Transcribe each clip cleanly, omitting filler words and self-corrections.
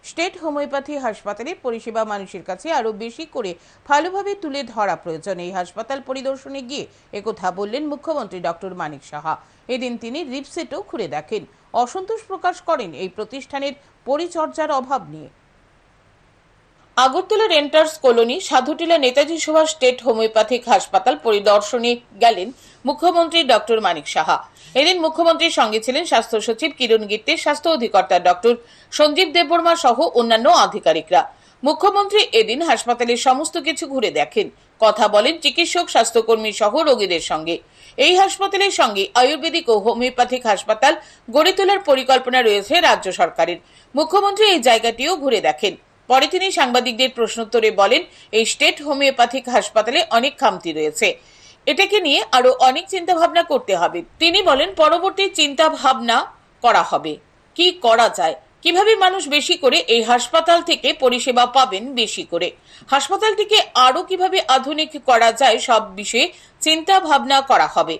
State homeopathy হাসপাতালে পরিষেবা মানুষের কাছে আরও বেশি করে ভালোভাবে তুলে ধরা প্রয়োজন। এই হাসপাতাল পরিদর্শনে গিয়ে একথা বললেন মুখ্যমন্ত্রী ডক্টর মানিক সাহা। এদিন তিনি রিপসেটও ঘুরে দেখেন, অসন্তোষ প্রকাশ করেন এই প্রতিষ্ঠানের পরিচর্যার অভাব নিয়ে। Agartala renters colony Sadhutila Netaji Subhash state homeopathic হাসপাতাল পরিদর্শনে গেলেন মুখ্যমন্ত্রী ডক্টর মানিক সাহা। এদিন মুখ্যমন্ত্রীর সঙ্গে ছিলেন স্বাস্থ্য সচিব কিরণ গিত্তে, স্বাস্থ্য অধিকর্তা ডক্টর সঞ্জীব দেববর্মা সহ অন্যান্য আধিকারিকরা। মুখ্যমন্ত্রী এদিন হাসপাতালের সমস্ত কিছু ঘুরে দেখেন, কথা বলেন চিকিৎসক, স্বাস্থ্যকর্মী সহ রোগীদের সঙ্গে। এই হাসপাতালের সঙ্গে আয়ুর্বেদিক ও হোমিওপ্যাথিক হাসপাতাল গড়ে তোলার পরিকল্পনা রয়েছে রাজ্য সরকারের। মুখ্যমন্ত্রী এই জায়গাটিও ঘুরে দেখেন। পরে তিনি সাংবাদিকদের প্রশ্নোত্তরে বলেন, এই স্টেট হোমিওপ্যাথিক হাসপাতালে অনেক খামতি রয়েছে, এটাকে নিয়ে আরো অনেক চিন্তা ভাবনা করতে হবে। তিনি বলেন, পরবর্তী চিন্তা ভাবনা করা হবে কি করা যায়, কিভাবে মানুষ বেশি করে এই হাসপাতাল থেকে পরিষেবা পাবেন, বেশি করে হাসপাতালটিকে আরো কিভাবে আধুনিক করা যায়, সব বিষয়ে চিন্তা ভাবনা করা হবে।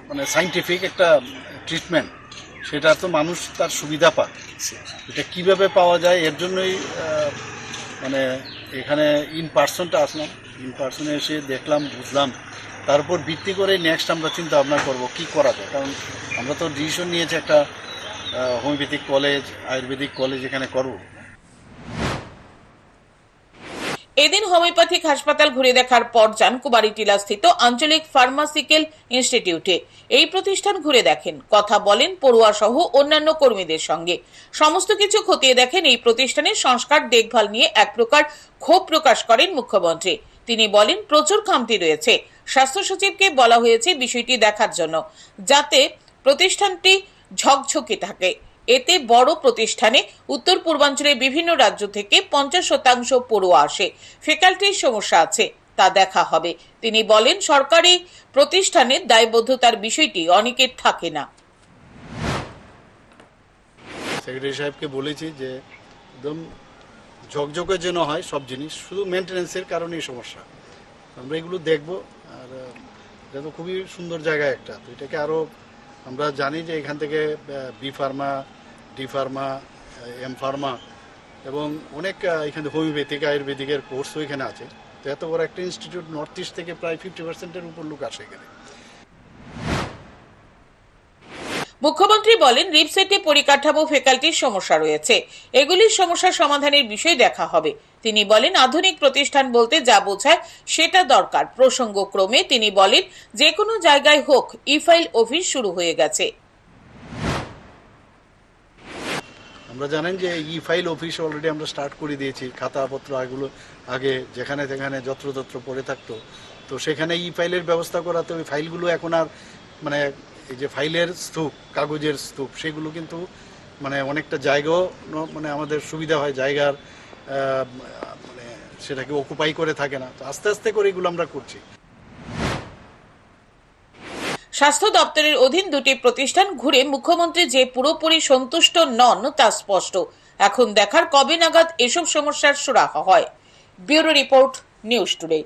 মানে সায়েন্টিফিক একটা ট্রিটমেন্ট, সেটা তো মানুষ তার সুবিধা পায়, এটা কিভাবে পাওয়া যায় এর জন্যই মানে এখানে ইন পার্সনটা আসলাম। ইন পার্সনে এসে দেখলাম, বুঝলাম, তারপর ভিত্তি করে নেক্সট আমরা চিন্তা ভাবনা করবো কি করা যায়। কারণ আমরা তো ডিসিশন নিয়েছি একটা হোমিওপ্যাথিক কলেজ, আয়ুর্বেদিক কলেজ এখানে করবো। এদিন হোমিওপ্যাথিক হাসপাতাল ঘুরে দেখার পর যান কুমারীটিলা স্থিত আঞ্চলিক ফার্মাসিক্যাল ইনস্টিটিউটে। এই প্রতিষ্ঠান ঘুরে দেখেন, কথা বলেন পড়ুয়া সহ অন্যান্য কর্মীদের সঙ্গে। সমস্ত কিছু খতিয়ে দেখেন। এই প্রতিষ্ঠানের সংস্কার দেখভাল নিয়ে এক প্রকার ক্ষোভ প্রকাশ করেন মুখ্যমন্ত্রী। তিনি বলেন, প্রচুর খামতি রয়েছে। স্বাস্থ্য সচিবকে বলা হয়েছে বিষয়টি দেখার জন্য, যাতে প্রতিষ্ঠানটি ঝকঝকে থাকে। এতে বড় প্রতিষ্ঠানে উত্তর পূর্বাঞ্চলের বিভিন্ন রাজ্য থেকে 50% পড়ুয়া আসে, ফ্যাকাল্টির সমস্যা আছে, তা দেখা হবে। তিনি বলেন, সরকারি প্রতিষ্ঠানের দায়বদ্ধতার বিষয়টি অনেকের থাকে না। সেক্রেটারি সাহেবকে বলেছি যে একদম ঝকঝকে যেন হয় সব জিনিস, শুধু মেনটেন্যান্সের কারণেই সমস্যা। আমরা এগুলো দেখব। আর এটা তো খুবই সুন্দর জায়গা একটা, তো এটাকে আরও আমরা জানি যে এখান থেকে B pharma, D pharma, M pharma এবং অনেক এখানে হোমিওপ্যাথিক, আয়ুর্বেদিকের কোর্সও এখানে আছে। তো এত বড় একটা ইনস্টিটিউট, নর্থ ইস্ট থেকে প্রায় 50%-এর উপর লোক আসে এখানে। মুখ্যমন্ত্রী বলেন, রিপসেটে পরিকাঠামো, ফ্যাকাল্টির সমস্যা রয়েছে, এগুলির সমস্যা সমাধানের বিষয় দেখা হবে। তিনি বলেন, আধুনিক প্রতিষ্ঠান বলতে যা বোঝায় সেটা দরকার। প্রসঙ্গক্রমে তিনি বলেন, যে কোনো জায়গায় হোক ই ফাইল অফিস শুরু হয়ে গেছে। আমরা জানেন যে ই ফাইল অফিস অলরেডি আমরা স্টার্ট করে দিয়েছি। খাতাপত্র এগুলো আগে যেখানে যেখানে যত্রতত্র পড়ে থাকতো, তো সেখানে ই ফাইলের ব্যবস্থা করাতে ওই ফাইলগুলো এখন আর মানে এই যে ফাইলের স্তূপ, কাগজের স্তূপ, সেগুলো কিন্তু মানে অনেকটা জায়গাও মানে আমাদের সুবিধা হয়, জায়গার মানে সেটাকে অকুপাই করে থাকে না। তো আস্তে আস্তে করে এগুলো আমরা করছি। স্বাস্থ্য দপ্তরের অধীন দুটি প্রতিষ্ঠান ঘুরে মুখ্যমন্ত্রী যে পুরোপুরি সন্তুষ্ট নন তা স্পষ্ট। এখন দেখার কবে নাগাদ এসব সমস্যার সুরাহা হয়। Bureau report, news today.